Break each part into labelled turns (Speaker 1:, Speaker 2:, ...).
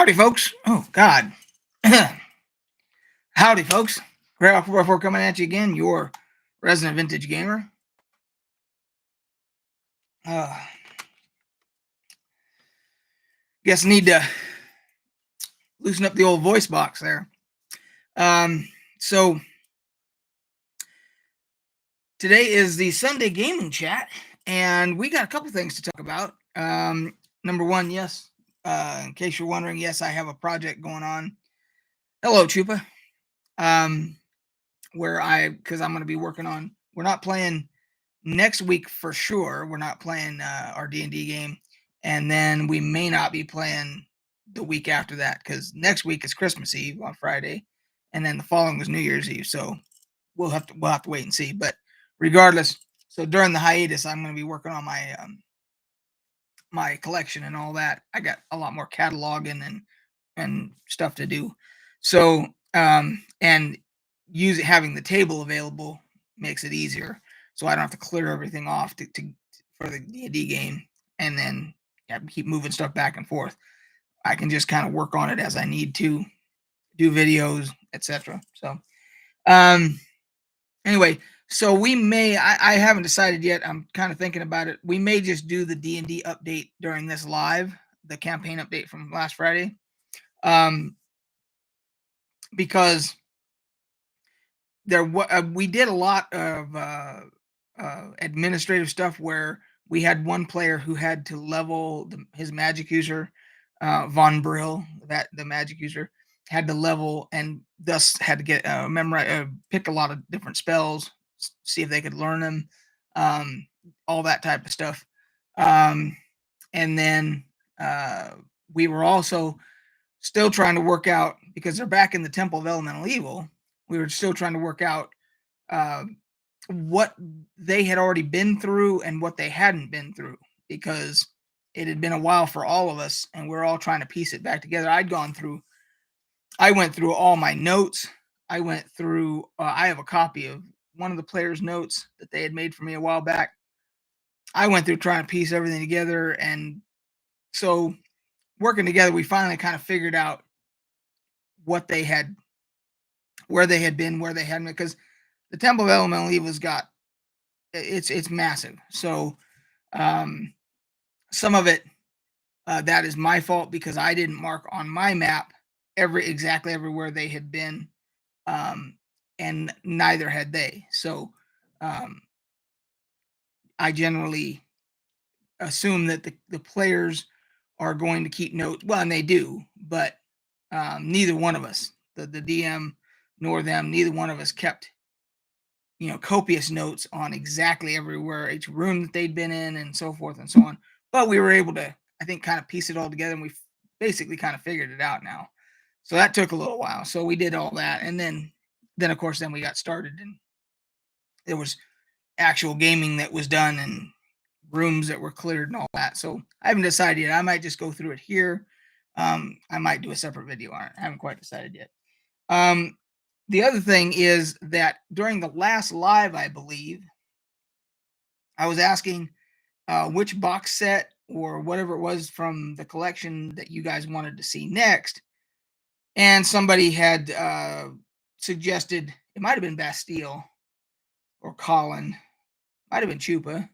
Speaker 1: Howdy, folks. Oh, God. Howdy, folks. Greg Off 4 coming at you again, your resident vintage gamer. Guess I need to loosen up the old voice box there. So today is the Sunday gaming chat, and we got a couple things to talk about. Number one, yes, in case you're wondering, yes, I have a project going on. Hello, Chupa. Because I'm going to be working on, we're not playing next week for sure. We're not playing our D&D game, and then we may not be playing the week after that, because next week is Christmas Eve on Friday, and then the following was New Year's Eve. So we'll have to wait and see. But regardless, so during the hiatus, I'm going to be working on my my collection and all that. I got a lot more cataloging and stuff to do. So and having the table available makes it easier, so I don't have to clear everything off for the D&D game and then keep moving stuff back and forth. I can just kind of work on it as I need to, do videos, etc. So anyway, so we may, I haven't decided yet. I'm kind of thinking about it. We may just do the D&D update during this live, the campaign update from last Friday, because we did a lot of administrative stuff where we had one player who had to level his magic user, Von Brill, the magic user had to level, and thus had to get pick a lot of different spells, see if they could learn them, all that type of stuff. And then we were also still trying to work out, because they're back in the Temple of Elemental Evil. We were still trying to work out what they had already been through and what they hadn't been through, because it had been a while for all of us, and we're all trying to piece it back together. I went through all my notes. I went through, I have a copy of one of the players' notes that they had made for me a while back. I went through trying to piece everything together, and so working together, we finally kind of figured out what they had, where they had been, where they hadn't, because the Temple of Elemental Evil's got, it's massive. So some of it, that is my fault, because I didn't mark on my map exactly everywhere they had been, and neither had they. So I generally assume that the players are going to keep notes. Well, and they do, but neither one of us, the DM nor them, neither one of us kept, copious notes on exactly everywhere, each room that they'd been in, and so forth and so on. But we were able to, I think, kind of piece it all together, and we basically kind of figured it out now. So that took a little while. So we did all that, and then of course, then we got started, and there was actual gaming that was done, and rooms that were cleared and all that. So I haven't decided yet. I might just go through it here. I might do a separate video on it. I haven't quite decided yet. The other thing is that during the last live, I believe, I was asking which box set or whatever it was from the collection that you guys wanted to see next. And somebody had suggested, it might have been Bastille or Colin, might have been Chupa,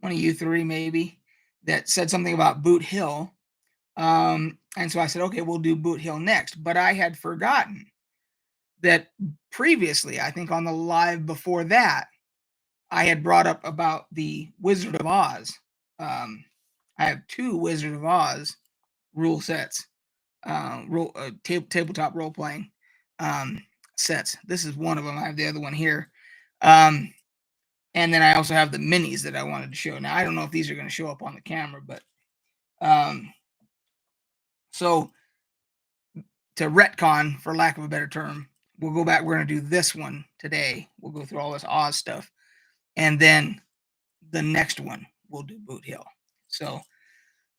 Speaker 1: one of you three maybe, that said something about Boot Hill. And so I said, okay, we'll do Boot Hill next. But I had forgotten that previously, I think on the live before that, I had brought up about the Wizard of Oz. I have 2 Wizard of Oz rule sets, tabletop role-playing sets. This is one of them. I have the other one here. And then I also have the minis that I wanted to show. Now, I don't know if these are going to show up on the camera, but so to retcon, for lack of a better term, we'll go back. We're going to do this one today. We'll go through all this Oz stuff. And then the next one, we'll do Boot Hill. So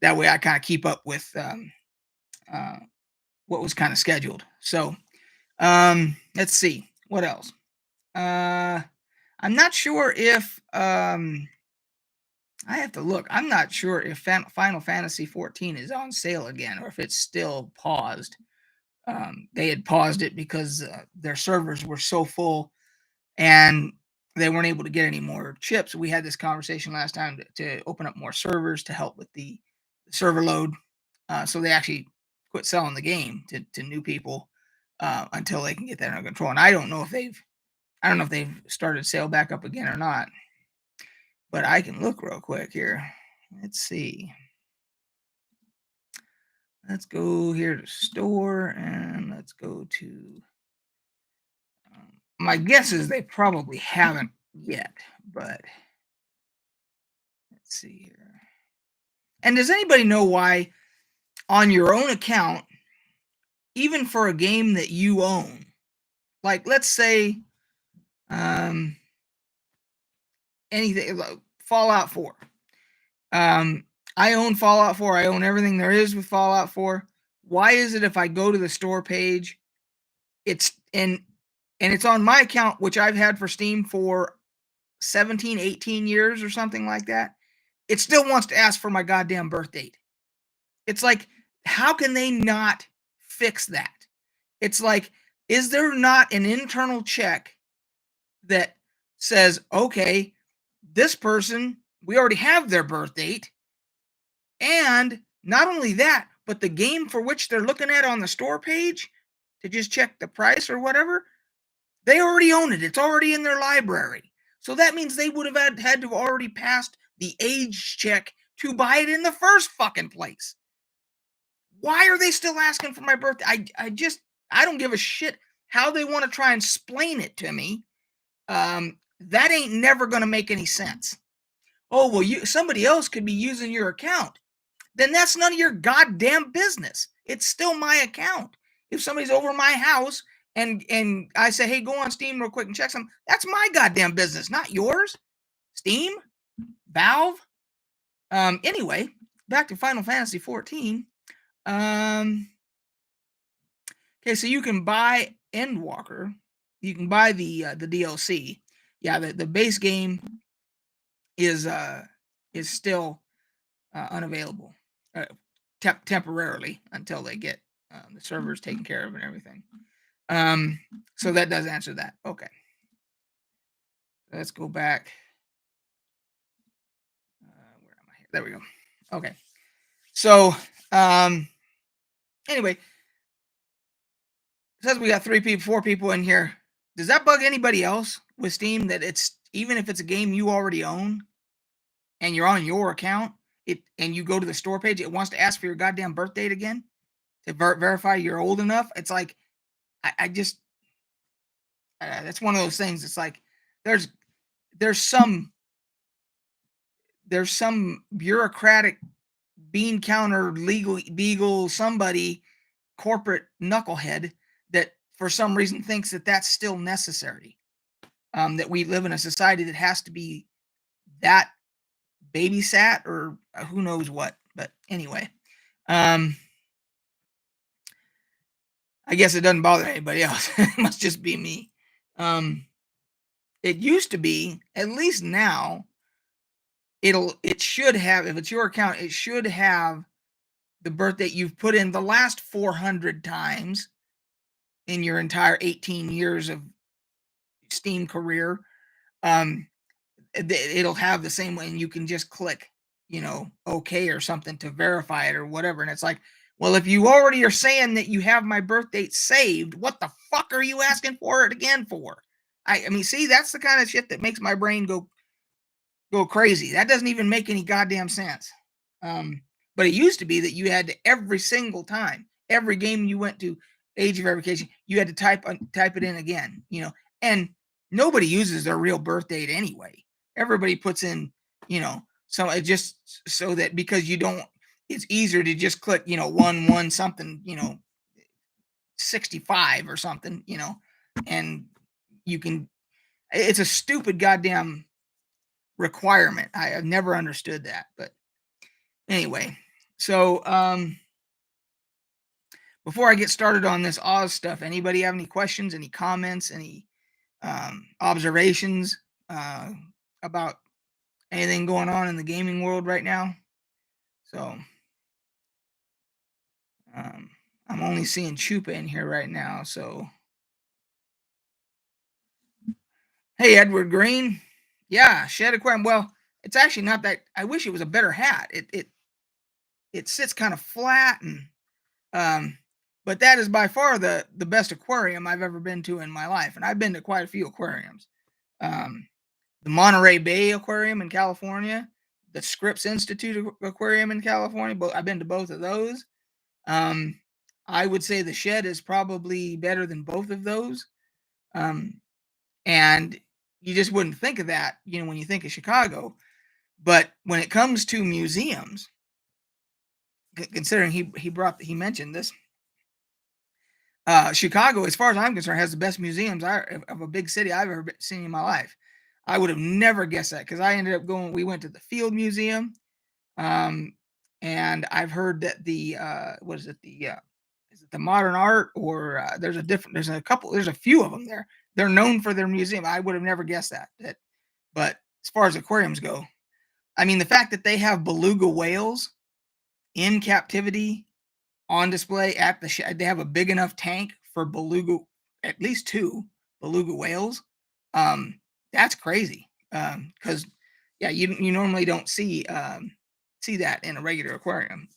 Speaker 1: that way I kind of keep up with what was kind of scheduled. So let's see. What else? I'm not sure if I have to look. I'm not sure if Final Fantasy 14 is on sale again or if it's still paused. They had paused it because their servers were so full and they weren't able to get any more chips. We had this conversation last time to open up more servers to help with the server load. So they actually quit selling the game to new people until they can get that under control. And I don't know if they've started sale back up again or not, but I can look real quick here. Let's see. Let's go here to store and let's go to. My guess is they probably haven't yet, but let's see here. And does anybody know why on your own account, even for a game that you own, like let's say anything like Fallout 4. I own Fallout 4. I own everything there is with Fallout 4. Why is it if I go to the store page, it's and it's on my account, which I've had for Steam for 17, 18 years or something like that, it still wants to ask for my goddamn birth date. It's like, how can they not fix that? It's like, is there not an internal check that says, okay, this person, we already have their birth date. And not only that, but the game for which they're looking at on the store page to just check the price or whatever, they already own it. It's already in their library. So that means they would have had to have already passed the age check to buy it in the first fucking place. Why are they still asking for my birthday? I don't give a shit how they want to try and explain it to me. That ain't never going to make any sense. Oh, well, somebody else could be using your account. Then that's none of your goddamn business. It's still my account. If somebody's over my house and I say, hey, go on Steam real quick and check some, that's my goddamn business, not yours. Steam, Valve. Anyway, back to Final Fantasy 14. Okay, so you can buy Endwalker. You can buy the DLC. Yeah, the base game is still unavailable temporarily until they get the servers taken care of and everything. So that does answer that. Okay, let's go back. Where am I? There we go. Okay, so anyway, it says we got 4 people in here. Does that bug anybody else with Steam that it's even if it's a game you already own and you're on your account, and you go to the store page, it wants to ask for your goddamn birth date again to verify you're old enough? It's like I just that's one of those things. It's like there's some bureaucratic bean counter legal beagle somebody corporate knucklehead that for some reason thinks that that's still necessary. That we live in a society that has to be that babysat or who knows what. But anyway, I guess it doesn't bother anybody else. It must just be me. It used to be, at least now, it should have, if it's your account, it should have the birth date you've put in the last 400 times in your entire 18 years of Steam career. It'll have the same way, and you can just click, okay or something to verify it or whatever. And it's like, well, if you already are saying that you have my birth date saved, what the fuck are you asking for it again for? I mean, see, that's the kind of shit that makes my brain go crazy. That doesn't even make any goddamn sense. But it used to be that you had to, every single time, every game you went to, age verification, you had to type it in again, and nobody uses their real birth date anyway. Everybody puts in, so it just so that because it's easier to just click, 1 something, 65 or something, and you can, it's a stupid goddamn requirement. I have never understood that, but anyway, so before I get started on this Oz stuff, anybody have any questions, any comments, any observations about Anything going on in the gaming world right now? So, um, I'm only seeing Chupa in here right now. So, hey, Edward Green. Yeah, Shed Aquarium. Well, it's actually not that. I wish it was a better hat. It sits kind of flat and um, but that is by far the best aquarium I've ever been to in my life, and I've been to quite a few aquariums. Um, the Monterey Bay Aquarium in California, the Scripps Institute Aquarium in California. I've been to both of those. Um, I would say the Shed is probably better than both of those. Um, and you just wouldn't think of that, when you think of Chicago. But when it comes to museums, considering he mentioned this, Chicago, as far as I'm concerned, has the best museums of a big city I've ever seen in my life. I would have never guessed that because I ended up going. We went to the Field Museum, um, and I've heard that the what is it? Is it the modern art or there's a couple, there's a few of them there. They're known for their museum. I would have never guessed that. But as far as aquariums go, I mean, the fact that they have beluga whales in captivity on display at the they have a big enough tank for beluga, at least two beluga whales. Um, that's crazy. Because yeah, you normally don't see that in a regular aquarium.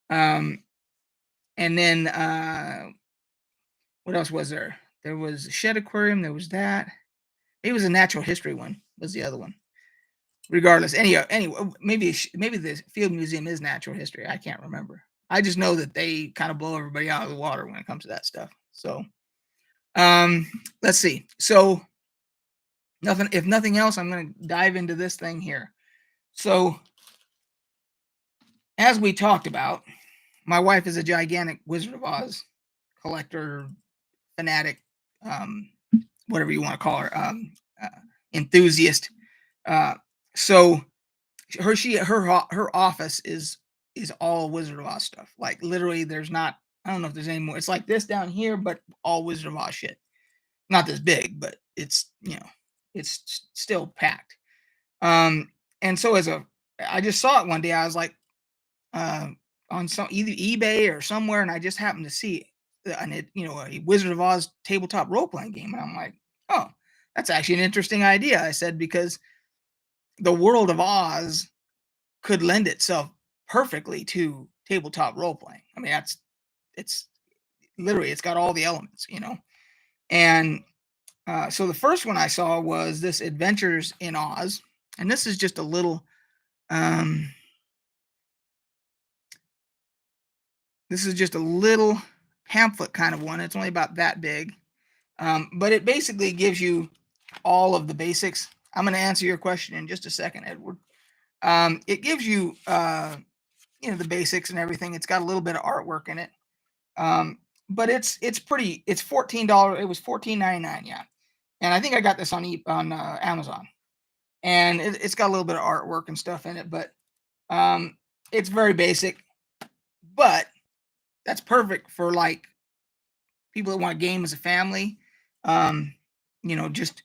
Speaker 1: Um, and then what else was there? There was a Shed Aquarium. There was that. It was a natural history one. Was the other one? Regardless, anyway, maybe the Field Museum is natural history. I can't remember. I just know that they kind of blow everybody out of the water when it comes to that stuff. So, let's see. So, if nothing else, I'm going to dive into this thing here. So, as we talked about, my wife is a gigantic Wizard of Oz collector, fanatic, um, whatever you want to call her, enthusiast. Uh, so her office is all Wizard of Oz stuff. Like literally, there's not. I don't know if there's any more. It's like this down here, but all Wizard of Oz shit. Not this big, but it's still packed. And so I just saw it one day. I was like, uh, on some either eBay or somewhere, and I just happened to see a Wizard of Oz tabletop role playing game, and I'm like, oh, that's actually an interesting idea. I said because the world of Oz could lend itself perfectly to tabletop role playing. I mean, it's literally it's got all the elements. And so the first one I saw was this Adventures in Oz, and this is just a little. Um, this is just a little pamphlet kind of one. It's only about that big, but it basically gives you all of the basics. I'm going to answer your question in just a second, Edward. It gives you the basics and everything. It's got a little bit of artwork in it. But it's $14. It was $14.99, yeah. And I think I got this on Amazon. And it's got a little bit of artwork and stuff in it, but it's very basic. But that's perfect for like people that want to game as a family. Just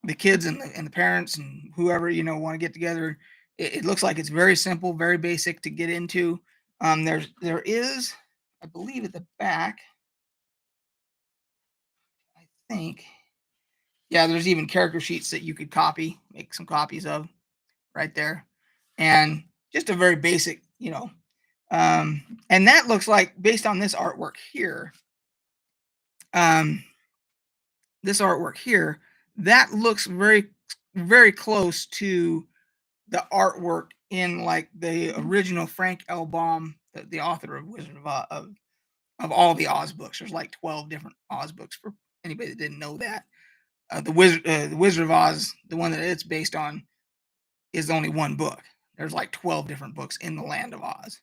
Speaker 1: the kids and the parents and whoever want to get together. It looks like it's very simple, very basic to get into. There is, I believe, at the back. I think, yeah, there's even character sheets that you could make some copies of, right there, and just a very basic. And that looks like, based on this artwork here, um, that looks very, very close to the artwork in like the original Frank L. Baum, the author of Wizard of Oz, of all the Oz books. There's like 12 different Oz books for anybody that didn't know that. The Wizard of Oz, the one that it's based on, is only one book. There's like 12 different books in the Land of Oz.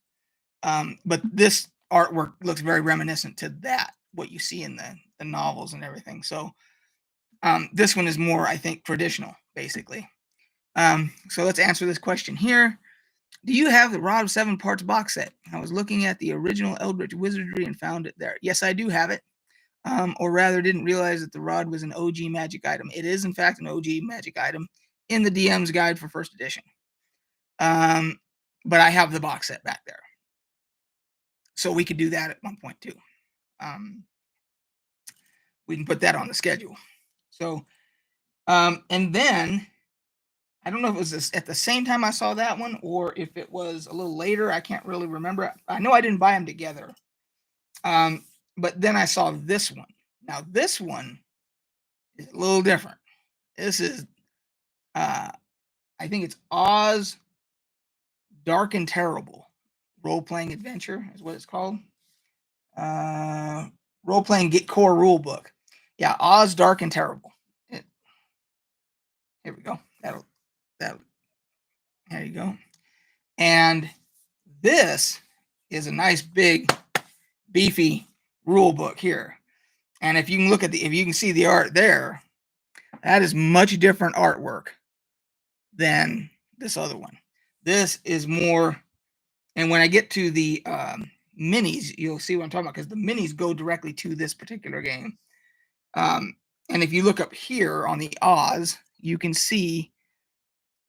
Speaker 1: But this artwork looks very reminiscent to that, what you see in the novels and everything. So this one is more, I think, traditional, basically. So let's answer this question here. Do you have the Rod of Seven Parts box set? I was looking at the original Eldritch Wizardry and found it there. Yes, I do have it. Or rather, didn't realize that the rod was an OG magic item. It is, in fact, an OG magic item. in the DM's guide for first edition. But I have the box set back there. So we could do that at one point too. We can put that on the schedule. So, and then I don't know if it was at the same time I saw that one or if it was a little later. I can't really remember. I know I didn't buy them together. But then I saw this one. Now this one is a little different. This is, I think it's Oz Dark and Terrible Role-Playing Adventure is what it's called. Role-Playing Get Core Rule Book. Yeah, Oz Dark and Terrible. Here we go. There you go. And this is a nice big beefy rule book here. And if you can look at if you can see the art there, that is much different artwork than this other one. This is more, and when I get to the minis, you'll see what I'm talking about, because the minis go directly to this particular game. And if you look up here on the Oz, you can see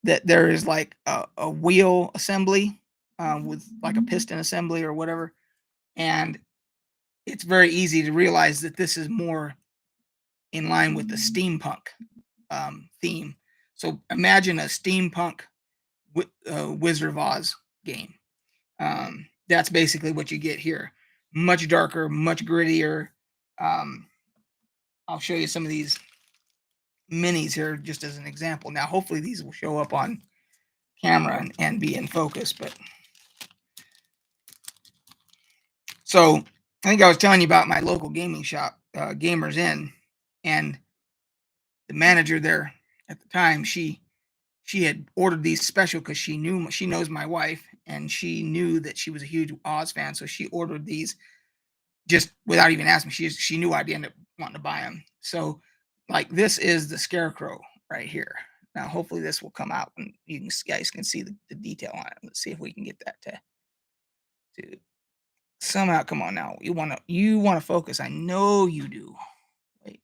Speaker 1: that there is like a wheel assembly with like a piston assembly or whatever. And it's very easy to realize that this is more in line with the steampunk theme. So imagine a steampunk Wizard of Oz game. That's basically what you get here. Much darker, much grittier. I'll show you some of these minis here just as an example. Now, hopefully these will show up on camera and be in focus. But so I think I was telling you about my local gaming shop, Gamers Inn, and the manager there at the time, she had ordered these special because she knows my wife, and she knew that she was a huge Oz fan, so she ordered these just without even asking me. She knew I'd end up wanting to buy them. So, like, this is the Scarecrow right here. Now, hopefully, this will come out and guys can see the detail on it. Let's see if we can get that to somehow. Come on now, you want to focus. I know you do. Wait,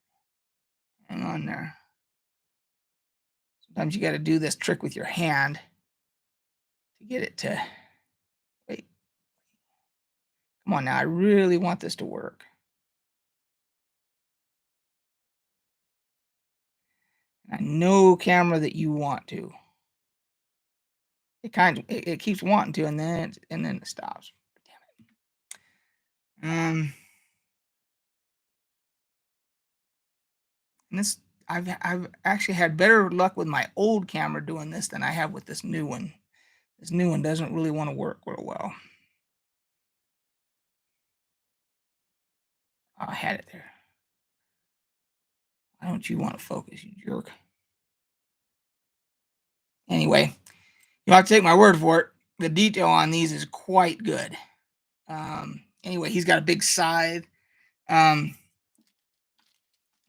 Speaker 1: hang on there. Sometimes you got to do this trick with your hand to get it to. Wait. Come on now, I really want this to work. I know, camera, that you want to. It keeps wanting to, and then it stops. Damn it. And this I've actually had better luck with my old camera doing this than I have with this new one. This new one doesn't really want to work real well. Oh, I had it there. Why don't you want to focus, you jerk? Anyway, you'll have to take my word for it. The detail on these is quite good. Anyway, he's got a big scythe.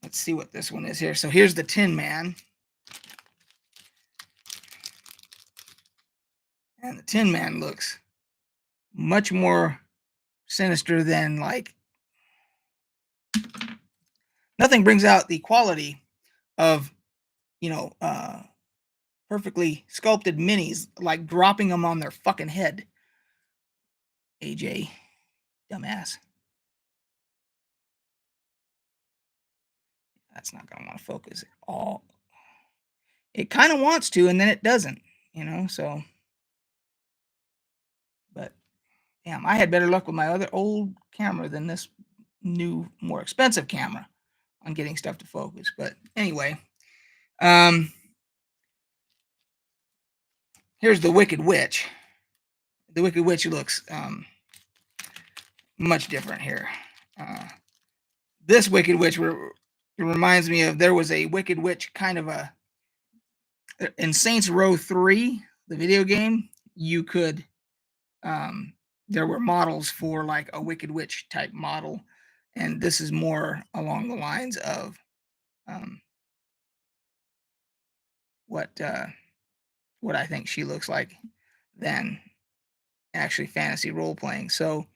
Speaker 1: Let's see what this one is here. So here's the Tin Man. And the Tin Man looks much more sinister than, like, nothing brings out the quality of, perfectly sculpted minis, like dropping them on their fucking head. AJ, dumbass. That's not going to want to focus at all. It kind of wants to, and then it doesn't, so. But, damn, I had better luck with my other old camera than this new, more expensive camera on getting stuff to focus. But anyway, here's the Wicked Witch. The Wicked Witch looks much different here. This Wicked Witch reminds me of, there was a Wicked Witch kind of in Saints Row 3, the video game. You could, there were models for like a Wicked Witch type model, and this is more along the lines of what I think she looks like than actually fantasy role playing. So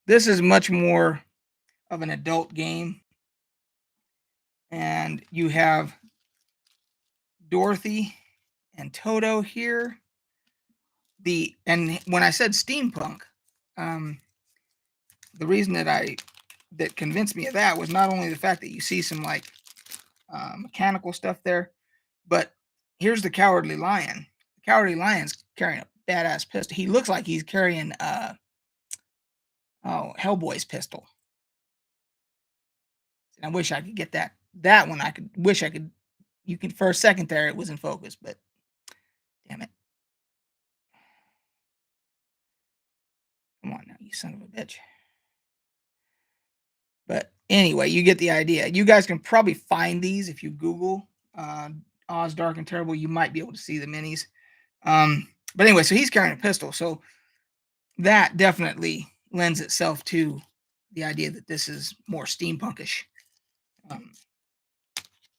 Speaker 1: this is much more of an adult game, and you have Dorothy and Toto here. And when I said steampunk, the reason that convinced me of that was not only the fact that you see some like mechanical stuff there, but here's the Cowardly Lion. The Cowardly Lion's carrying a badass pistol. He looks like he's carrying Hellboy's pistol. And I wish I could get that one. Wish I could. You could, for a second there, it was in focus, but damn it. Come on now, you son of a bitch. But anyway, you get the idea. You guys can probably find these if you Google Oz Dark and Terrible. You might be able to see the minis. But anyway, so he's carrying a pistol. So that definitely lends itself to the idea that this is more steampunkish.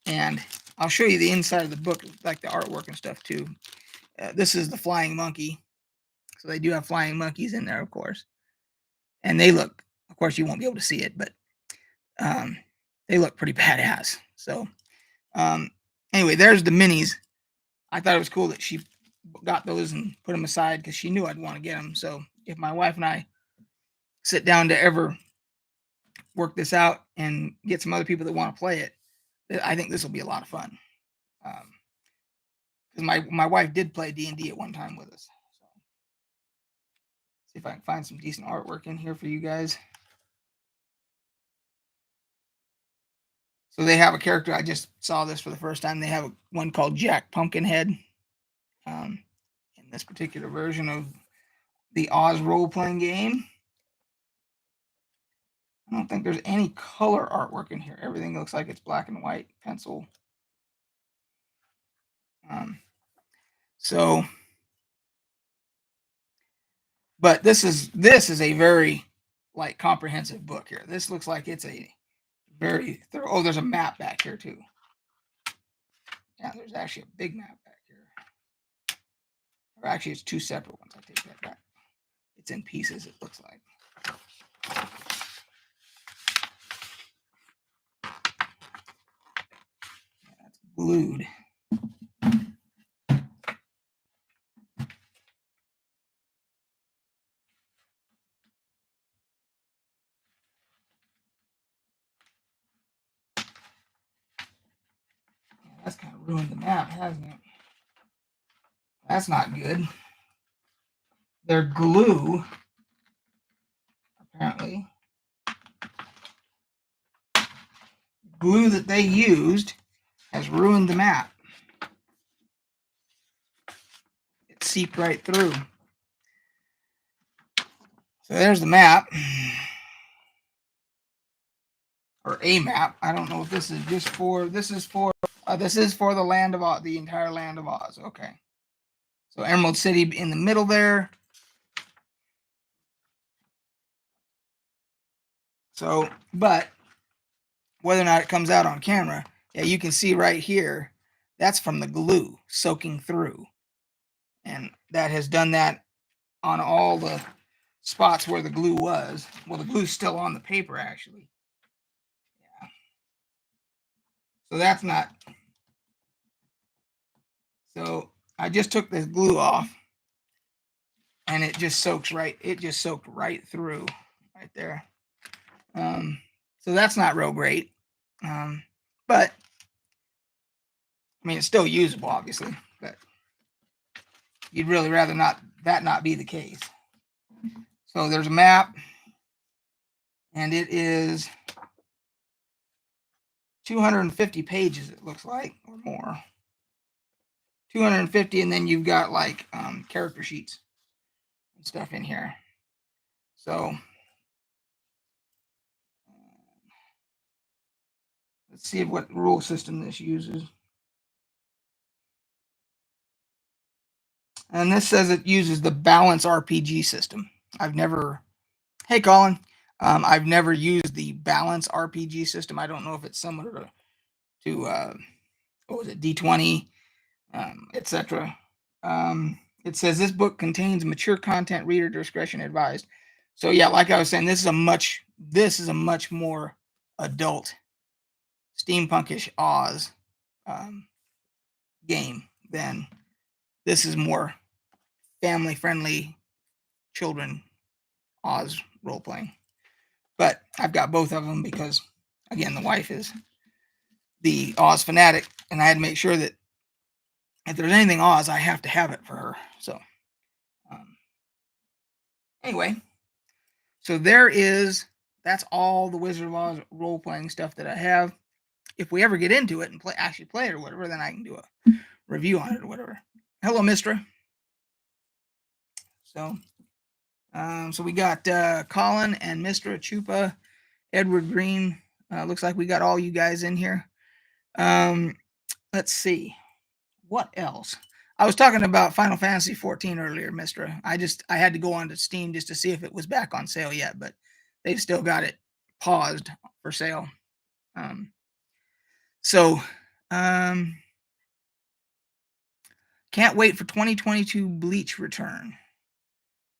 Speaker 1: And I'll show you the inside of the book, like the artwork and stuff too. This is the flying monkey. So they do have flying monkeys in there, of course. And they look, of course, you won't be able to see it, but they look pretty badass. So anyway, there's the minis. I thought it was cool that she got those and put them aside because she knew I'd want to get them. So if my wife and I sit down to ever work this out and get some other people that want to play it, I think this will be a lot of fun. Because my wife did play D&D at one time with us. So, see if I can find some decent artwork in here for you guys. So they have a character. I just saw this for the first time. They have one called Jack Pumpkinhead in this particular version of the Oz role-playing game. I don't think there's any color artwork in here. Everything looks like it's black and white pencil. But this is a very like comprehensive book here. This looks like it's a very thorough. Oh, there's a map back here too. Yeah, there's actually a big map back here. Or actually, it's two separate ones. I take that back. It's in pieces, it looks like. Yeah, that's glued. That's kind of ruined the map, hasn't it? That's not good. Their glue, apparently, glue that they used has ruined the map. It seeped right through. So there's the map. Or a map. I don't know if this is just for, this is for the land of Oz, the entire land of Oz. Okay. So Emerald City in the middle there. So, but whether or not it comes out on camera, yeah, you can see right here, that's from the glue soaking through. And that has done that on all the spots where the glue was. Well, the glue's still on the paper, actually. Yeah. So that's not. So I just took this glue off and it just soaks right. It just soaked right through right there. So that's not real great. But I mean, it's still usable, obviously, but you'd really rather not be the case. So there's a map, and it is 250 pages, it looks like, or more. 250, and then you've got like character sheets and stuff in here. So let's see what rule system this uses. And this says it uses the Balance RPG system. Hey Colin, I've never used the Balance RPG system. I don't know if it's similar to what was it, D20, etc. It says this book contains mature content, reader discretion advised. So yeah, like I was saying, this is a much more adult, steampunkish Oz game than This is more family friendly children Oz role playing. But I've got both of them because, again, the wife is the Oz fanatic, and I had to make sure that if there's anything Oz, I have to have it for her. So, um, anyway, so that's all the Wizard of Oz role playing stuff that I have. If we ever get into it and actually play it or whatever, then I can do a review on it or whatever. Hello, Mistra. So, so we got Colin and Mistra, Chupa, Edward Green. Looks like we got all you guys in here. Let's see. What else? I was talking about Final Fantasy 14 earlier, Mistra. I had to go onto Steam just to see if it was back on sale yet, but they've still got it paused for sale. So, can't wait for 2022 Bleach return.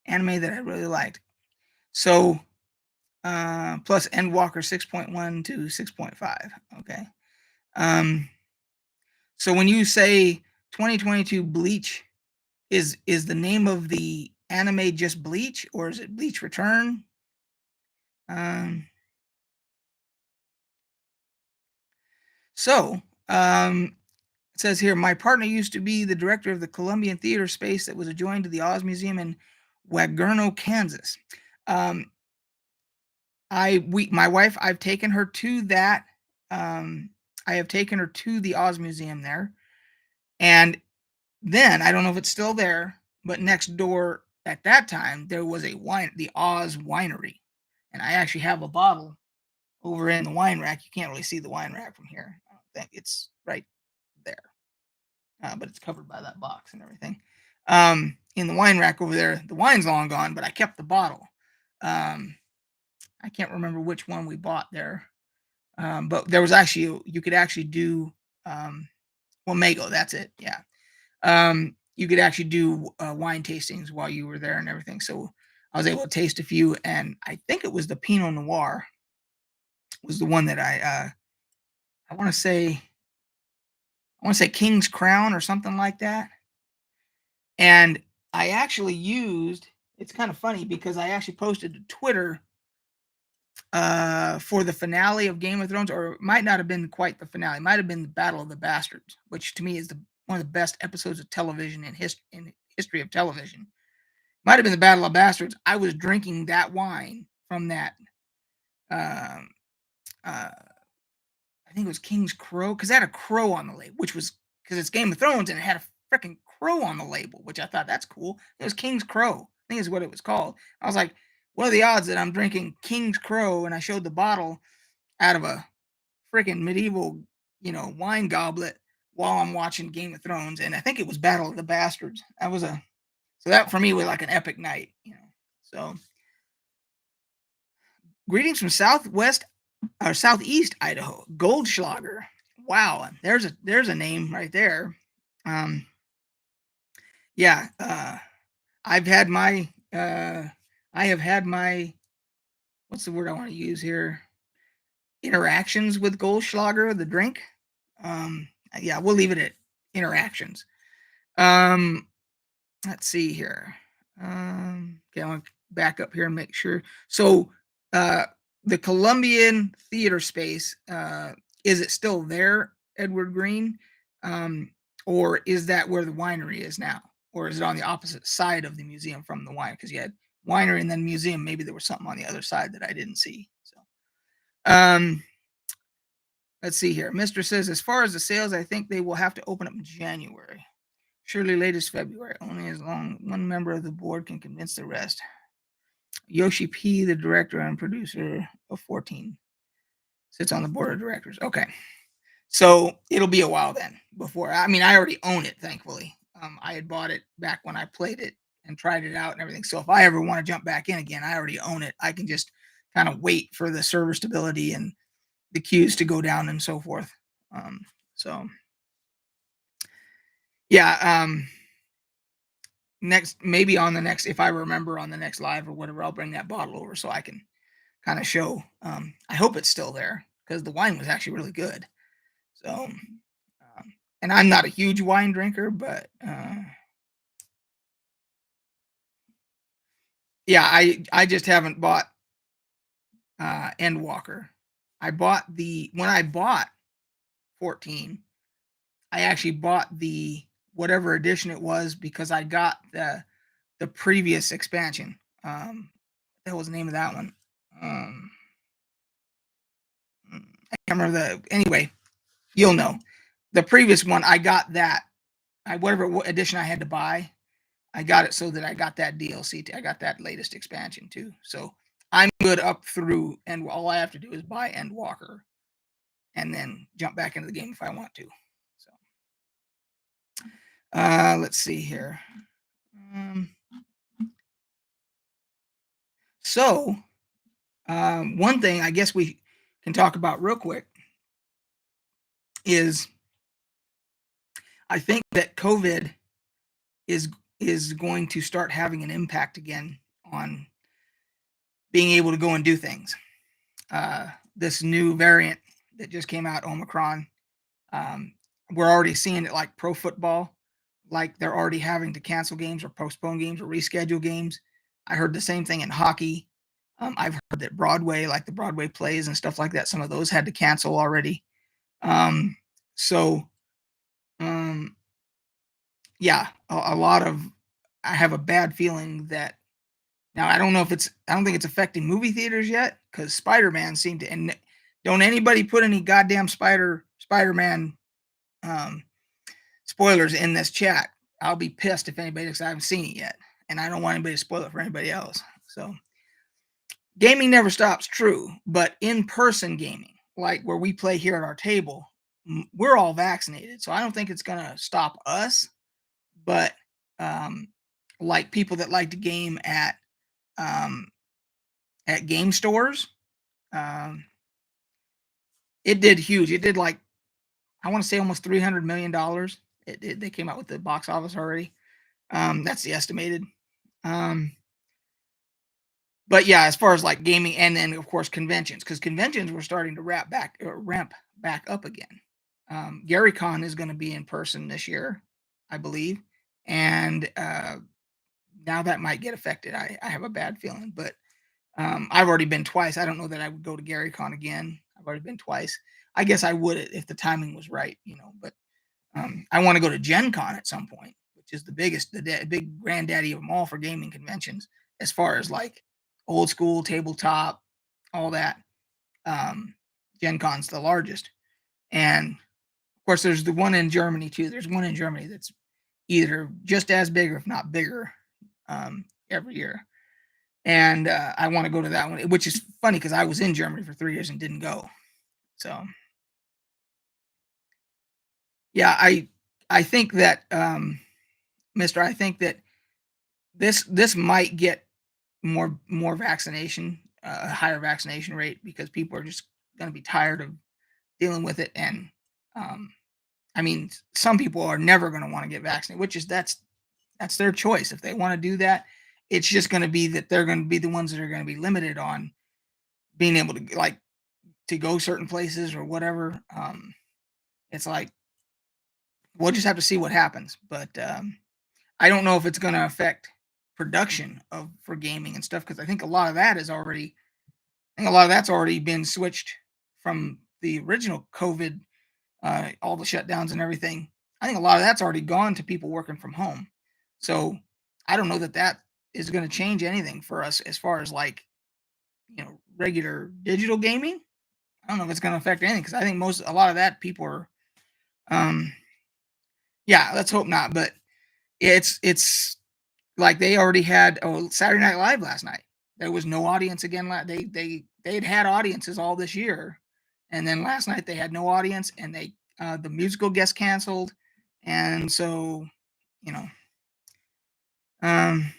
Speaker 1: Anime that I really liked. So, plus Endwalker 6.1 to 6.5. Okay. So when you say 2022 Bleach, is the name of the anime just Bleach, or is it Bleach Return? So it says here, my partner used to be the director of the Columbian Theater space that was adjoined to the Oz Museum in Wagoner, Kansas. My wife, I've taken her to that. I have taken her to the Oz Museum there, and then I don't know if it's still there, but next door at that time there was the Oz Winery, and I actually have a bottle over in the wine rack. You can't really see the wine rack from here. I don't think it's right there, but it's covered by that box and everything. In the wine rack over there, the wine's long gone, but I kept the bottle. I can't remember which one we bought there, but there was actually you could actually do Mago. That's it. Yeah. You could actually do wine tastings while you were there and everything. So I was able to taste a few, and I think it was the Pinot Noir was the one that I want to say King's Crown or something like that. And I actually used. It's kind of funny because I actually posted to Twitter for the finale of Game of Thrones, or it might not have been quite the finale. It might have been the Battle of the Bastards, which to me is one of the best episodes of television in history of television. Might have been the Battle of Bastards. I was drinking that wine from that. I think it was King's Crow, because it had a crow on the label, which was because it's Game of Thrones and it had a freaking crow on the label, which I thought that's cool. It was King's Crow, I think is what it was called. I was like, what are the odds that I'm drinking King's Crow? And I showed the bottle out of a freaking medieval, wine goblet while I'm watching Game of Thrones, and I think it was Battle of the Bastards. So that for me was like an epic night, So, greetings from Southwest or Southeast Idaho, Goldschlager. Wow, there's a name right there. Yeah, I've had my I have had my what's the word I want to use here? Interactions with Goldschlager, the drink. Yeah, we'll leave it at interactions. Let's see here. Okay, I want to back up here and make sure. So, the Columbian Theater space, is it still there, Edward Green? Or is that where the winery is now? Or is it on the opposite side of the museum from the wine? Because you had winery and then museum. Maybe there was something on the other side that I didn't see. So, let's see here. Mr. says, as far as the sales, I think they will have to open up in January. Surely latest February, only as long one member of the board can convince the rest. Yoshi P, the director and producer of 14, sits on the board of directors. Okay. So it'll be a while then before. I mean, I already own it, thankfully. I had bought it back when I played it and tried it out and everything. So if I ever want to jump back in again, I already own it. I can just kind of wait for the server stability and the queues to go down and so forth. So yeah, maybe on the next, if I remember on the next live or whatever, I'll bring that bottle over so I can kind of show. I hope it's still there because the wine was actually really good. So, and I'm not a huge wine drinker, but Yeah, I just haven't bought Endwalker. I bought the when I bought 14, I actually bought the whatever edition it was because I got the previous expansion. What the hell was the name of that one? Um, I can't remember the. Anyway, you'll know. The previous one, I got that. Whatever edition I had to buy, I got it so that I got that DLC. I got that latest expansion too. So I'm good up through, and all I have to do is buy Endwalker, and then jump back into the game if I want to. So, let's see here. Um, so, one thing I guess we can talk about real quick is I think that COVID is is going to start having an impact again on being able to go and do things. This new variant that just came out, Omicron, um, we're already seeing it like pro football, like they're already having to cancel games or postpone games or reschedule games. I heard the same thing in hockey. I've heard that Broadway, like the Broadway plays and stuff like that, some of those had to cancel already. Um, so, um, yeah, a lot of, I have a bad feeling that now I don't know if it's, I don't think it's affecting movie theaters yet because Spider-Man seemed to, and don't anybody put any goddamn Spider-Man um, spoilers in this chat. I'll be pissed if anybody, because I haven't seen it yet, and I don't want anybody to spoil it for anybody else. So gaming never stops, true, but in-person gaming, like where we play here at our table, we're all vaccinated, so I don't think it's gonna stop us. But um, like people that like to game um, at game stores, um, it did huge. It did like I want to say almost $300 million. They came out with the box office already. That's the estimated. Um, but yeah, as far as like gaming, and then of course conventions, because conventions were starting to ramp back up again. GaryCon is going to be in person this year, I believe, and now that might get affected. I have a bad feeling, but I've already been twice. I don't know that I would go to GaryCon again. I've already been twice. I guess I would if the timing was right, But I want to go to Gen Con at some point, which is the biggest, big granddaddy of them all for gaming conventions, as far as like old school tabletop, all that. Um, Gen Con's the largest, and of course, there's the one in Germany too. There's one in Germany that's either just as big or if not bigger every year. And I want to go to that one, which is funny because I was in Germany for 3 years and didn't go. So yeah, I think that Mister, I think that this might get more vaccination, a higher vaccination rate because people are just going to be tired of dealing with it. And um, I mean, some people are never going to want to get vaccinated, which is that's their choice. If they want to do that, it's just going to be that they're going to be the ones that are going to be limited on being able to like to go certain places or whatever. It's like we'll just have to see what happens. But I don't know if it's going to affect production of for gaming and stuff because I think a lot of that is already. I think a lot of that's already been switched from the original COVID, all the shutdowns and everything. I think a lot of that's already gone to people working from home. So I don't know that that is going to change anything for us as far as like regular digital gaming. I don't know if it's going to affect anything because I think a lot of that people are, um, yeah, let's hope not. But it's like they already had Saturday Night Live last night. There was no audience again. They'd had audiences all this year, and then last night they had no audience, and the musical guest canceled, and so you know, um,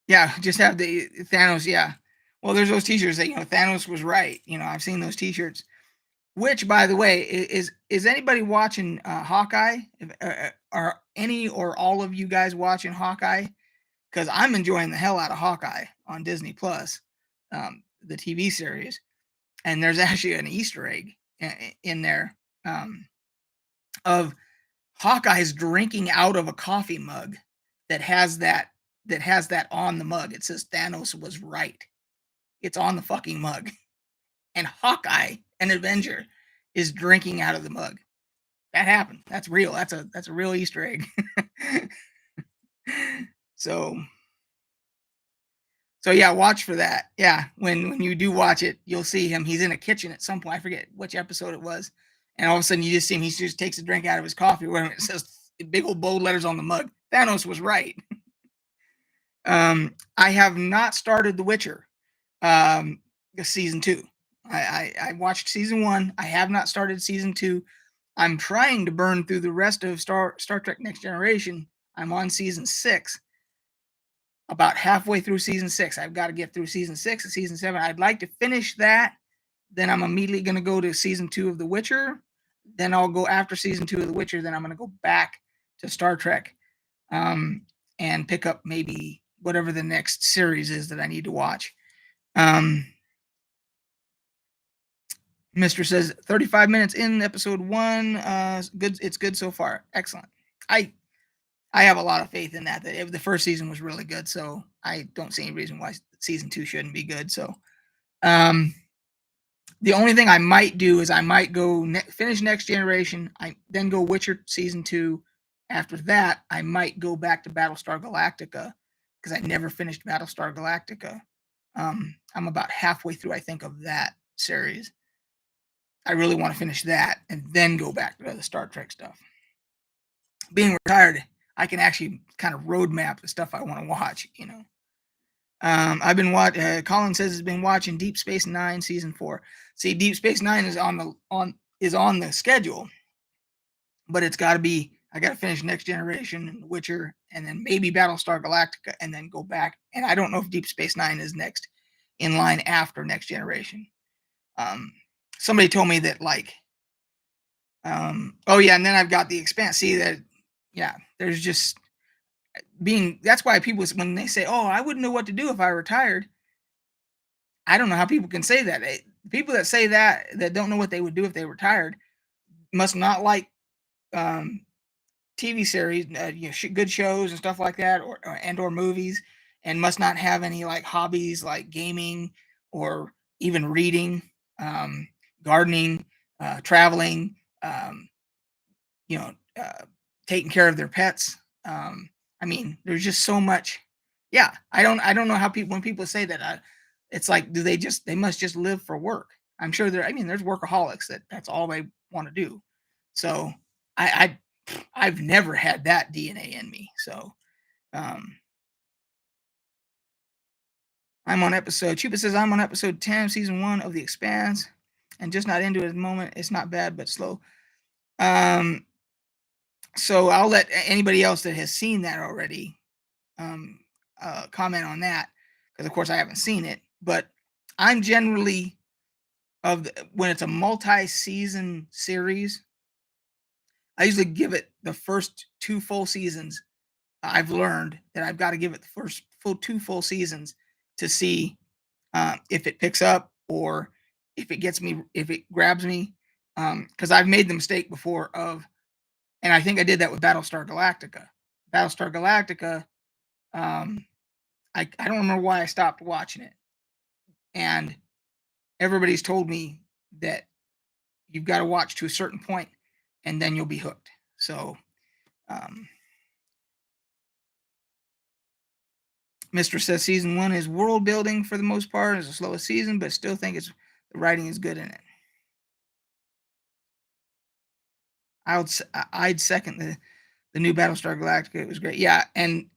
Speaker 1: yeah, just have the Thanos. Yeah, well, there's those T-shirts that Thanos was right. I've seen those T-shirts. Which, by the way, is anybody watching Hawkeye? Are any or all of you guys watching Hawkeye? Because I'm enjoying the hell out of Hawkeye on Disney Plus, the TV series, and there's actually an Easter egg in there of Hawkeye's drinking out of a coffee mug that has that that has that on the mug. It says Thanos was right. It's on the fucking mug. And Hawkeye, an Avenger, is drinking out of the mug. That happened. That's real. That's a real Easter egg. so so yeah, watch for that. Yeah, when you do watch it, you'll see him. He's in a kitchen at some point. I forget which episode it was, and all of a sudden you just see him. He just takes a drink out of his coffee. Where it says big old bold letters on the mug. Thanos was right. I have not started The Witcher, season 2. I watched season 1. I have not started season 2. I'm trying to burn through the rest of Star Trek Next Generation. I'm on season 6. About halfway through season 6. I've got to get through season 6 and season 7. I'd like to finish that. Then I'm immediately going to go to season 2 of The Witcher. Then I'll go after season 2 of The Witcher. Then I'm going to go back to Star Trek, and pick up maybe whatever the next series is that I need to watch. Mr. says 35 minutes in episode 1. Good. It's good so far. Excellent. I have a lot of faith in that. That the first season was really good, so I don't see any reason why season 2 shouldn't be good. So, the only thing I might do is I might go finish Next Generation. I then go Witcher season 2. After that, I might go back to Battlestar Galactica because I never finished Battlestar Galactica. I'm about halfway through, I think, of that series. I really want to finish that and then go back to the Star Trek stuff. Being retired, I can actually kind of roadmap the stuff I want to watch, you know. I've been watching. Colin says he's been watching Deep Space Nine season 4. See, Deep Space Nine is on the schedule, but it's got to be. I got to finish Next Generation and The Witcher, and then maybe Battlestar Galactica, and then go back. And I don't know if Deep Space Nine is next in line after Next Generation. Somebody told me that oh yeah, and then I've got the Expanse. See that? Yeah, there's just that's why people, when they say, "Oh, I wouldn't know what to do if I retired," I don't know how people can say that. People that say that don't know what they would do if they retired must not like TV series, good shows and stuff like that, or movies, and must not have any like hobbies like gaming or even reading, gardening, traveling, taking care of their pets. I mean, there's just so much. Yeah, I don't know how people, when people say that, it's like, they must just live for work. I'm sure there's workaholics that's all they want to do. So I've never had that DNA in me. So Chupa says I'm on episode 10 of season 1 of The Expanse and just not into it at the moment. It's not bad, but slow. So I'll let anybody else that has seen that already comment on that, because of course I haven't seen it. But I'm generally when it's a multi-season series, I usually give it the first 2 full seasons. I've learned that I've got to give it the first 2 full seasons to see if it picks up or if it grabs me. Because I've made the mistake before and I think I did that with Battlestar Galactica. Battlestar Galactica, I don't remember why I stopped watching it. And everybody's told me that you've got to watch to a certain point and then you'll be hooked. So, Mr. says season 1 is world building for the most part. It's the slowest season, but still think the writing is good in it. I'd second the new Battlestar Galactica. It was great. Yeah, and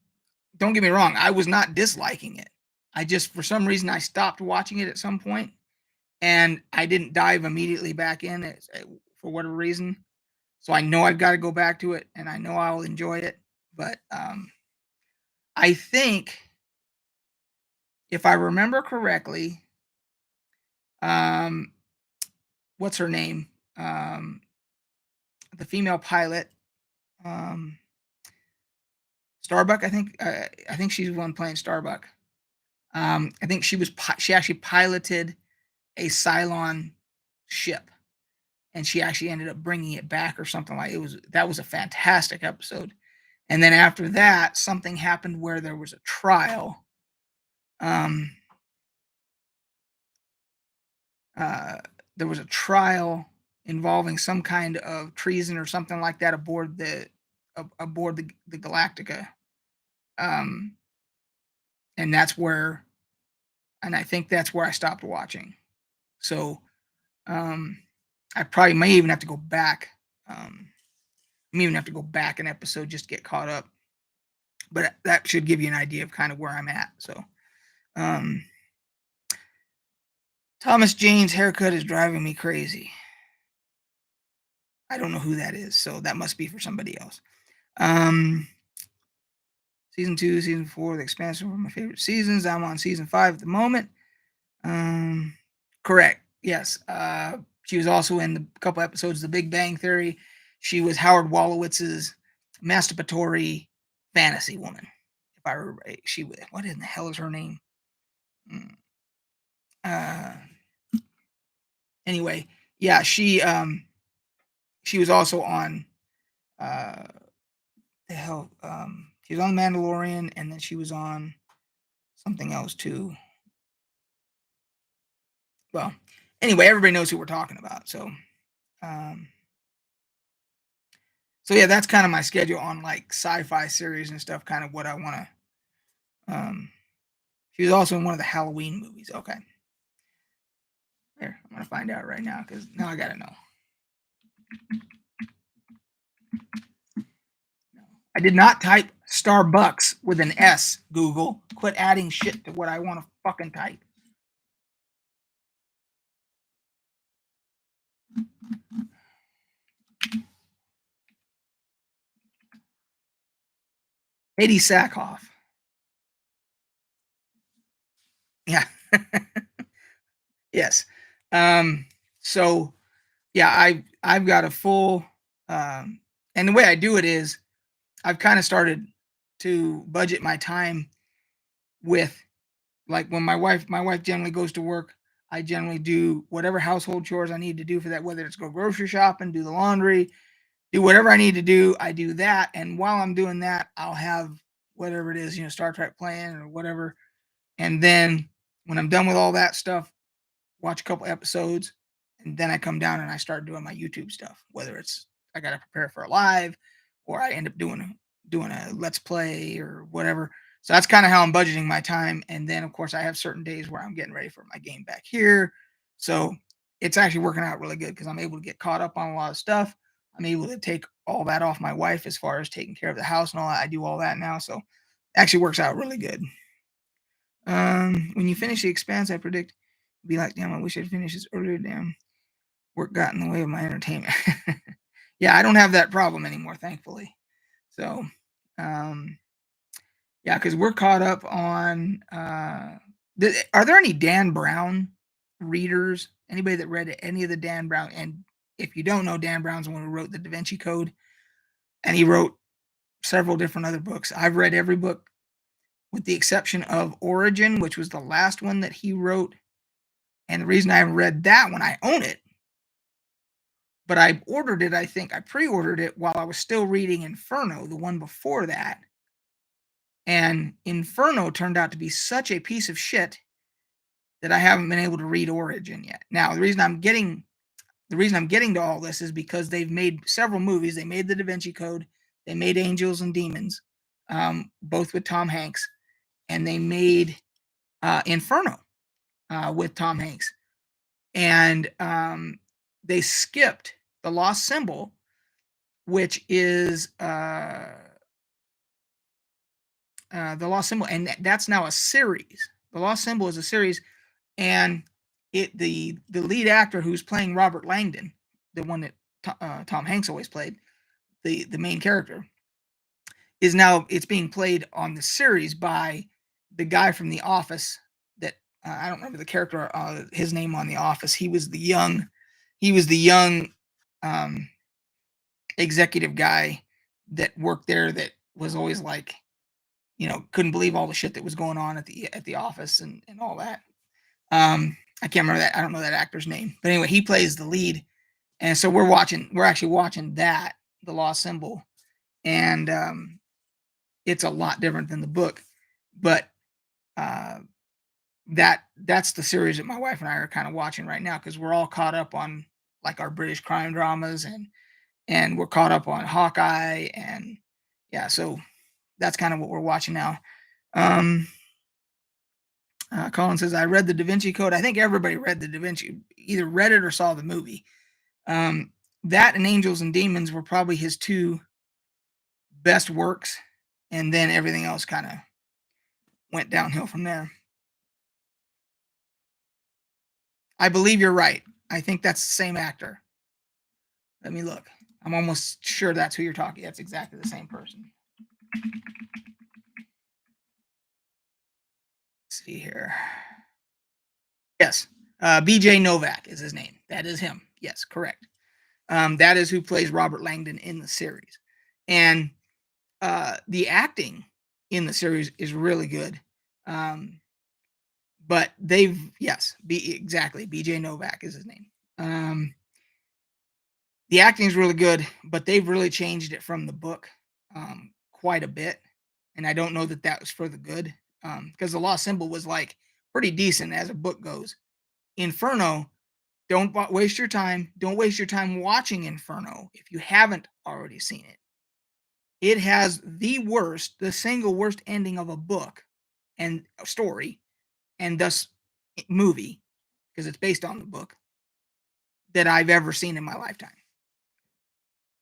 Speaker 1: don't get me wrong, I was not disliking it. I just, for some reason, I stopped watching it at some point, and I didn't dive immediately back in for whatever reason. So I know I've got to go back to it, and I know I'll enjoy it. But I think, if I remember correctly, what's her name? The female pilot, Starbuck. I think she's the one playing Starbuck. I think she actually piloted a Cylon ship, and she actually ended up bringing it back or something like it was. That was a fantastic episode, And then after that, something happened where there was a trial. Um, there was a trial involving some kind of treason or something like that aboard the Galactica. Um, and that's where, and I think that's where I stopped watching. So um, I probably may even have to go back. May even have to go back an episode just to get caught up. But that should give you an idea of kind of where I'm at. So um, Thomas Jane's haircut is driving me crazy. I don't know who that is, so that must be for somebody else. Season 2, season 4, The Expanse were my favorite seasons. I'm on season 5 at the moment. Correct. Yes. She was also in a couple episodes of The Big Bang Theory. She was Howard Wolowitz's masturbatory fantasy woman. If I remember right, she was. What in the hell is her name? Anyway, yeah, she was also on the hell. She was on The Mandalorian, and then she was on something else too. Well, anyway, everybody knows who we're talking about. So yeah, that's kind of my schedule on like sci-fi series and stuff. Kind of what I want to. She was also in one of the Halloween movies. Okay, here I'm gonna find out right now because now I gotta know. I did not type Starbucks with an S. Google, quit adding shit to what I want to fucking type. Eddie Sackhoff. Yeah. Yes. So yeah, I've got a full and the way I do it is I've kind of started to budget my time with like when my wife generally goes to work, I generally do whatever household chores I need to do for that, whether it's go grocery shopping, do the laundry, do whatever I need to do, I do that. And while I'm doing that, I'll have whatever it is, Star Trek playing or whatever. And then when I'm done with all that stuff, watch a couple episodes, and then I come down and I start doing my YouTube stuff, whether it's I got to prepare for a live or I end up doing a let's play or whatever. So that's kind of how I'm budgeting my time. And then of course I have certain days where I'm getting ready for my game back here. So it's actually working out really good because I'm able to get caught up on a lot of stuff. I'm able to take all that off my wife as far as taking care of the house and all that. I do all that now. So it actually works out really good. When you finish The Expanse, I predict be like, damn, I wish I'd finished this earlier. Damn, work got in the way of my entertainment. Yeah, I don't have that problem anymore, thankfully. So, yeah, because we're caught up on. Are there any Dan Brown readers? Anybody that read any of the Dan Brown? And if you don't know, Dan Brown's the one who wrote the Da Vinci Code, and he wrote several different other books. I've read every book with the exception of Origin, which was the last one that he wrote. And the reason I read that one, I own it, but I ordered it, I think I pre-ordered it while I was still reading Inferno, the one before that. And Inferno turned out to be such a piece of shit that I haven't been able to read Origin yet. Now, the reason I'm getting to all this is because they've made several movies. They made the Da Vinci Code, they made Angels and Demons, both with Tom Hanks, and they made Inferno with Tom Hanks. And they skipped The Lost Symbol, which is The Lost Symbol, and that's now a series. The Lost Symbol is a series, and the lead actor who's playing Robert Langdon, the one that Tom Hanks always played, the main character, is now it's being played on the series by the guy from The Office. That I don't remember the character, his name on The Office. He was the young executive guy that worked there that was always like, couldn't believe all the shit that was going on at the office and all that. I can't remember that. I don't know that actor's name, but anyway, he plays the lead, and so we're actually watching that, The Lost Symbol, and it's a lot different than the book. But uh, that's the series that my wife and I are kind of watching right now because we're all caught up on like our British crime dramas and we're caught up on Hawkeye and yeah, so that's kind of what we're watching now. Um, Colin says I read the Da Vinci Code. I think everybody read the Da Vinci, either read it or saw the movie. Um, that and Angels and Demons were probably his two best works, and then everything else kind of went downhill from there. I believe you're right. I think that's the same actor. Let me look. I'm almost sure that's who you're talking. That's exactly the same person. Let's see here. Yes, BJ Novak is his name. That is him. Yes, correct. That is who plays Robert Langdon in the series, and the acting in the series is really good. But they've exactly BJ Novak is his name. The acting is really good, but they've really changed it from the book quite a bit, and I don't know that that was for the good because the Lost Symbol was like pretty decent as a book goes. Inferno, don't waste your time. Don't waste your time watching Inferno if you haven't already seen it. It has the single worst ending of a book and a story, and thus movie, because it's based on the book, that I've ever seen in my lifetime.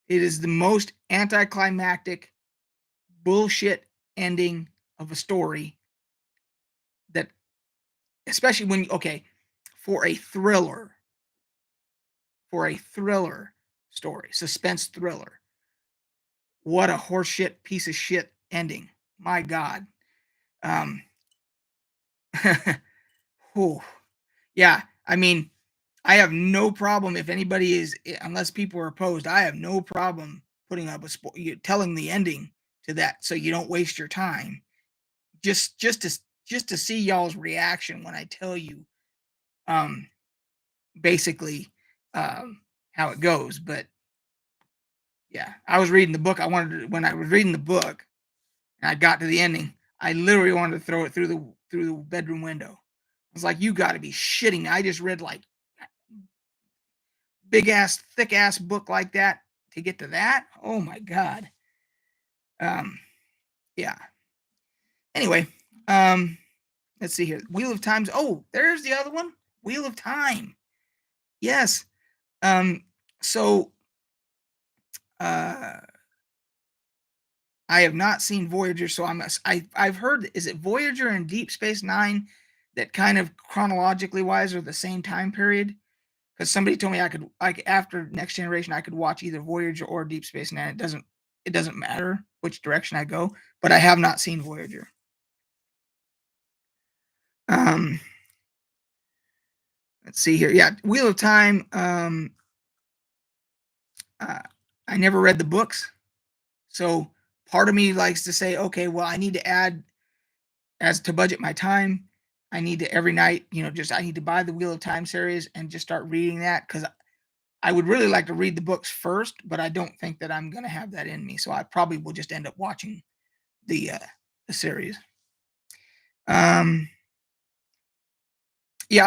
Speaker 1: It is the most anticlimactic bullshit ending of a story that, especially when, okay, for a thriller story, suspense thriller, what a horseshit piece of shit ending. My God. Um, oh, yeah. I mean, I have no problem if anybody is, unless people are opposed, I have no problem putting up telling the ending to that so you don't waste your time. Just to see y'all's reaction when I tell you, basically, how it goes. But yeah, I was reading the book. When I was reading the book and I got to the ending, I literally wanted to throw it through the bedroom window. I was like, you got to be shitting me. I just read like big ass, thick ass book like that to get to that. Oh my God. Yeah. Anyway, let's see here. Wheel of Time's. Oh, there's the other one. Wheel of Time. Yes. So uh I have not seen Voyager, so I've heard, is it Voyager and Deep Space Nine that kind of chronologically wise are the same time period? Because somebody told me I could, like, after Next Generation I could watch either Voyager or Deep Space Nine. It doesn't matter which direction I go, but I have not seen Voyager. Let's see here. Yeah, Wheel of Time. I never read the books, so part of me likes to say, okay, well, I need to add, as to budget my time, I need to every night, I need to buy the Wheel of Time series and just start reading that because I would really like to read the books first, but I don't think that I'm going to have that in me. So I probably will just end up watching the series. Yeah,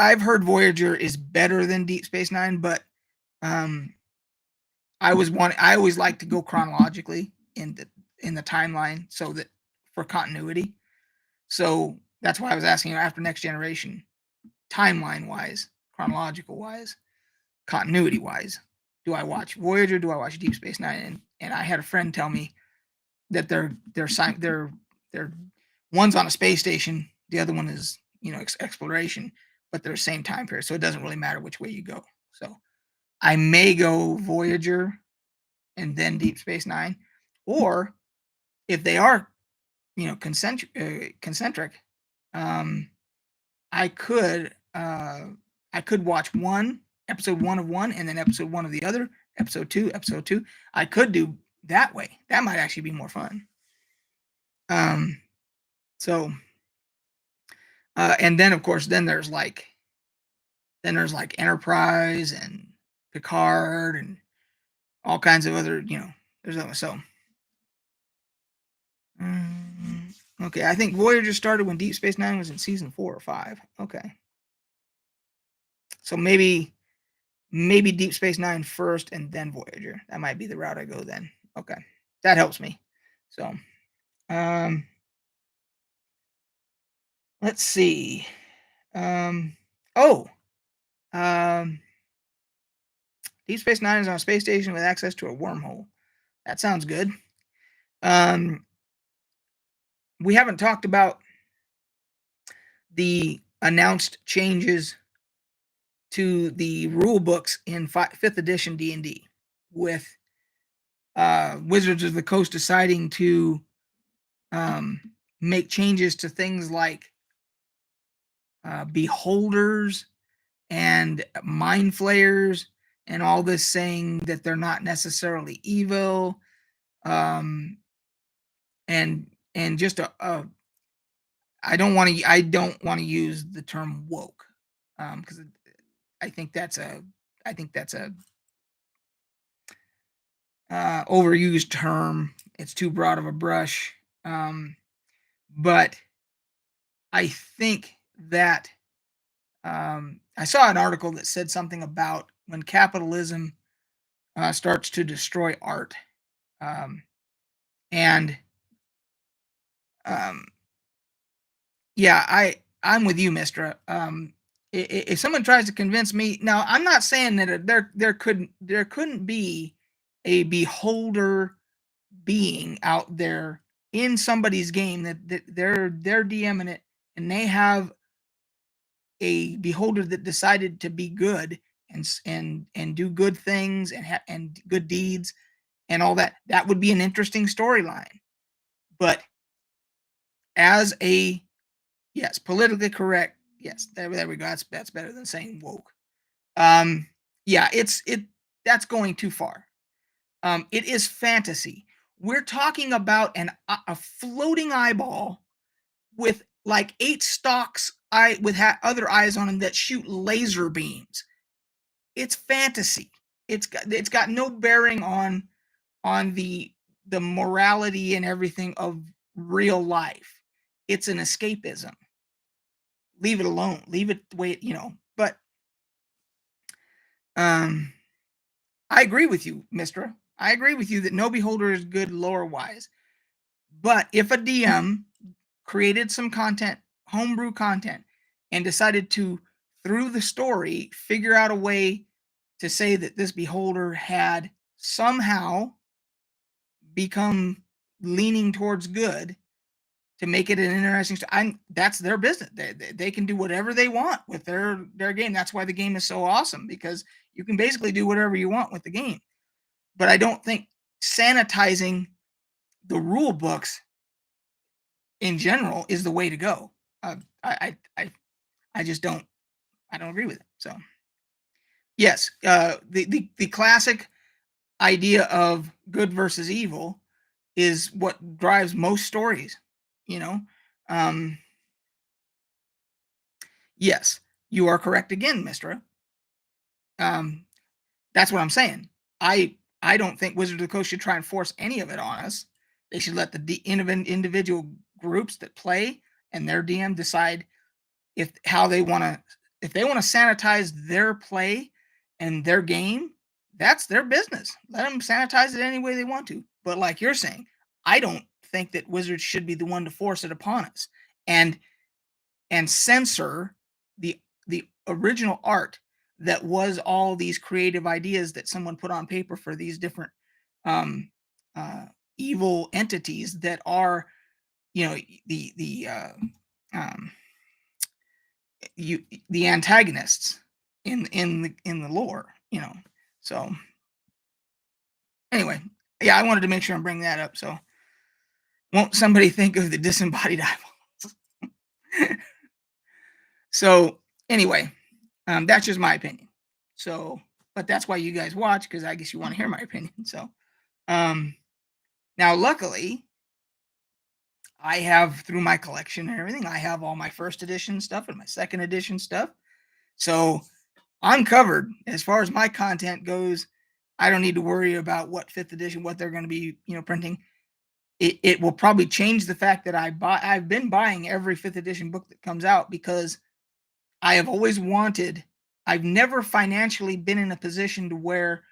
Speaker 1: I've heard Voyager is better than Deep Space Nine, but I always like to go chronologically in the timeline so that for continuity. So that's why I was asking after Next Generation, timeline wise, chronological wise, continuity wise, do I watch Voyager? Do I watch Deep Space Nine? And I had a friend tell me that they're one's on a space station, the other one is exploration, but they're the same time period, so it doesn't really matter which way you go. So I may go Voyager and then Deep Space Nine, or if they are concentric, I could watch episode one of one and then episode one of the other, episode two. I could do that way. That might actually be more fun. So and then of course there's like Enterprise and Picard and all kinds of other, there's other, so Okay, I think Voyager started when Deep Space Nine was in season 4 or 5. Okay, so maybe Deep Space Nine first and then Voyager. That might be the route I go then. Okay, that helps me. So, um, let's see. Oh, um, Deep Space Nine is on a space station with access to a wormhole. That sounds good. We haven't talked about the announced changes to the rule books in 5th edition D&D, with Wizards of the Coast deciding to make changes to things like beholders and mind flayers, and all this, saying that they're not necessarily evil, um, and just I don't want to use the term woke, because I think that's a I think that's a overused term. It's too broad of a brush. But I think that I saw an article that said something about when capitalism starts to destroy art, um, and um, yeah, I'm with you, Mister. If someone tries to convince me, now I'm not saying that there couldn't be a beholder being out there in somebody's game, that they're DMing it, and they have a beholder that decided to be good and do good things and good deeds and all that. That would be an interesting storyline. But as a, yes, politically correct, yes, there we go. That's better than saying woke. Um, yeah, that's going too far. It is fantasy. We're talking about a floating eyeball with like 8 stalks with other eyes on them that shoot laser beams. It's fantasy. It's got no bearing on the morality and everything of real life. It's an escapism. Leave it alone. Leave it the way But um, I agree with you, Mister. I agree with you that no beholder is good lore wise. But if a DM created some content, homebrew content, and decided to, through the story, figure out a way to say that this beholder had somehow become leaning towards good, to make it an interesting that's their business. They can do whatever they want with their game. That's why the game is so awesome, because you can basically do whatever you want with the game. But I don't think sanitizing the rule books in general is the way to go. I just don't agree with it. So yes, the classic idea of good versus evil is what drives most stories. You know, um, yes, you are correct again, Mister. Um, that's what I'm saying. I don't think Wizards of the Coast should try and force any of it on us. They should let the individual groups that play and their DM decide how they want to, if they want to sanitize their play and their game. That's their business. Let them sanitize it any way they want to. But like you're saying, I don't think that Wizards should be the one to force it upon us and censor the original art that was all these creative ideas that someone put on paper for these different um, uh, evil entities that are, the um, the antagonists in the lore. So anyway, yeah, I wanted to make sure I'm bringing that up. So won't somebody think of the disembodied eyeballs? So anyway, that's just my opinion. So, but that's why you guys watch, because I guess you want to hear my opinion. So, um, now luckily, I have, through my collection and everything, I have all my 1st edition stuff and my 2nd edition stuff. So I'm covered as far as my content goes. I don't need to worry about what 5th edition, what they're going to be, printing. it will probably change the fact that I've been buying every 5th edition book that comes out because I have always wanted. I've never financially been in a position to where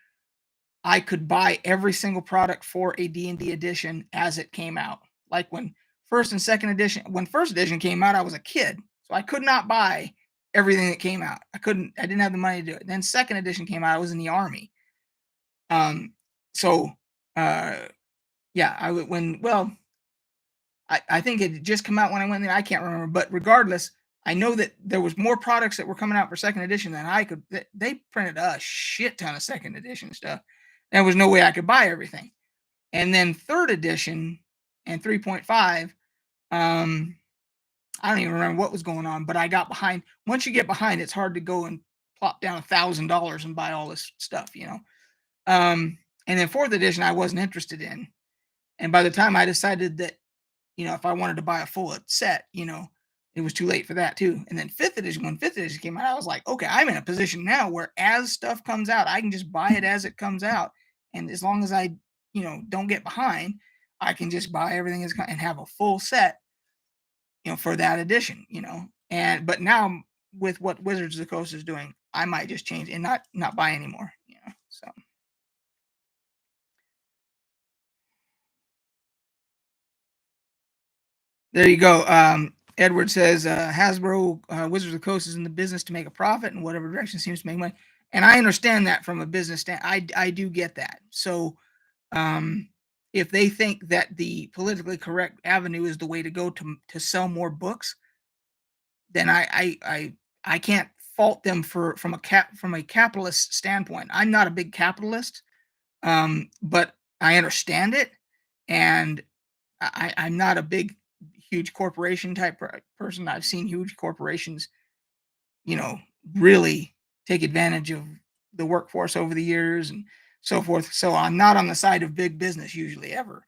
Speaker 1: I could buy every single product for a D&D edition as it came out. Like when when first edition came out, I was a kid, so I could not buy everything that came out. I didn't have the money to do it. Then second edition came out, I was in the army. So uh yeah, I would when well, I think it had just come out when I went there. I can't remember, but regardless, I know that there was more products that were coming out for second edition than I could. They printed a shit ton of second edition stuff. There was no way I could buy everything. And then third edition and 3.5, I don't even remember what was going on, but I got behind. Once you get behind, it's hard to go and plop down $1,000 and buy all this stuff. And then fourth edition, I wasn't interested in. And by the time I decided that, if I wanted to buy a full set, it was too late for that too. And then when fifth edition came out, I was like, okay, I'm in a position now where as stuff comes out, I can just buy it as it comes out. And as long as I, don't get behind, I can just buy everything and have a full set, for that edition. But now with what Wizards of the Coast is doing, I might just change and not buy anymore. So there you go. Edward says Hasbro Wizards of the Coast is in the business to make a profit in whatever direction seems to make money, and I understand that from a business I do get that. So if they think that the politically correct avenue is the way to go to sell more books, then I can't fault them from a capitalist standpoint. I'm not a big capitalist, but I understand it, and I'm not a huge corporation type person. I've seen huge corporations, you know, really take advantage of the workforce over the years and so forth. So I'm not on the side of big business usually ever,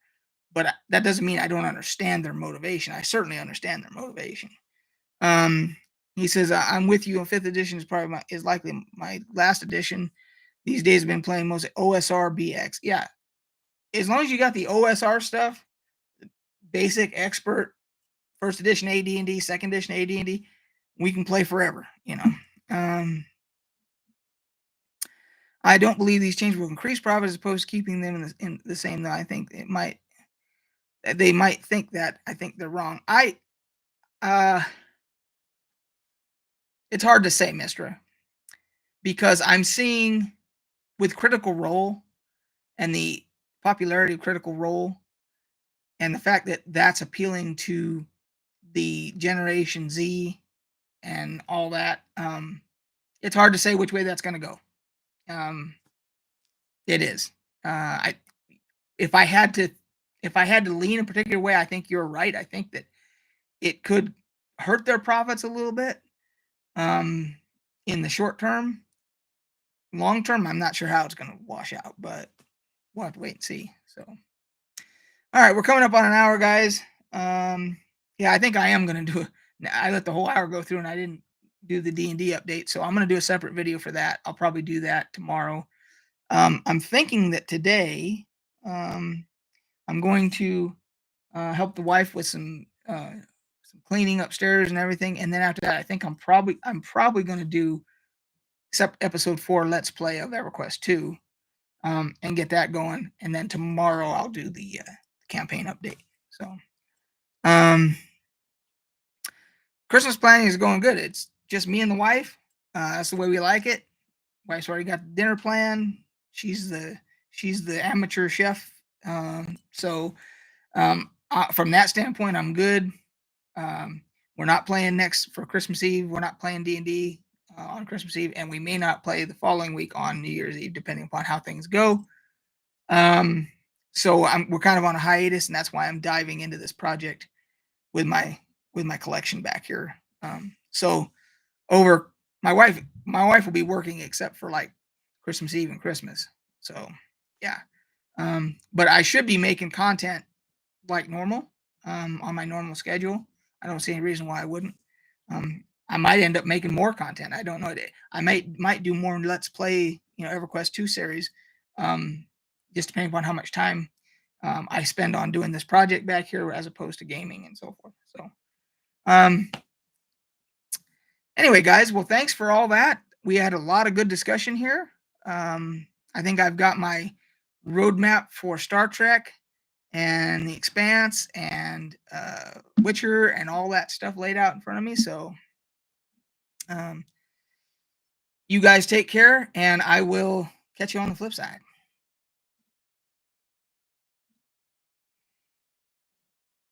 Speaker 1: but that doesn't mean I don't understand their motivation. I certainly understand their motivation. Um, he says, I'm with you. On fifth edition is likely my last edition. These days I've been playing mostly OSR BX. Yeah. As long as you got the OSR stuff, basic, expert, first edition AD&D, second edition AD&D, we can play forever. I don't believe these changes will increase profit as opposed to keeping them in the same. Though I think they might think that. I think they're wrong. It's hard to say, Mistra, because I'm seeing with Critical Role and the popularity of Critical Role and the fact that that's appealing to the Generation Z and all that, it's hard to say which way that's going to go. It is. If I had to lean a particular way, I think you're right. I think that it could hurt their profits a little bit in the short term. Long term, I'm not sure how it's going to wash out, but we'll have to wait and see. So, all right, we're coming up on an hour, guys. Yeah, I think I am going to do it. I let the whole hour go through, and I didn't do the D&D update, so I'm going to do a separate video for that. I'll probably do that tomorrow. I'm thinking that today, I'm going to help the wife with some cleaning upstairs and everything, and then after that, I think I'm probably going to do episode 4 Let's Play of EverQuest 2, and get that going, and then tomorrow I'll do the campaign update. So, Christmas planning is going good. It's just me and the wife. That's the way we like it. Wife's already got the dinner plan. She's the amateur chef. So from that standpoint, I'm good. We're not playing for Christmas Eve. We're not playing D&D on Christmas Eve, and we may not play the following week on New Year's Eve, depending upon how things go. So we're kind of on a hiatus, and that's why I'm diving into this project with my collection back here. So over my wife will be working except for like Christmas Eve and Christmas. So yeah. But I should be making content like normal, on my normal schedule. I don't see any reason why I wouldn't. I might end up making more content. I don't know. I might do more Let's Play, EverQuest 2 series, just depending upon how much time I spend on doing this project back here as opposed to gaming and so forth. So, anyway, guys, well, thanks for all that. We had a lot of good discussion here. I think I've got my roadmap for Star Trek and the Expanse and Witcher and all that stuff laid out in front of me. So you guys take care, and I will catch you on the flip side.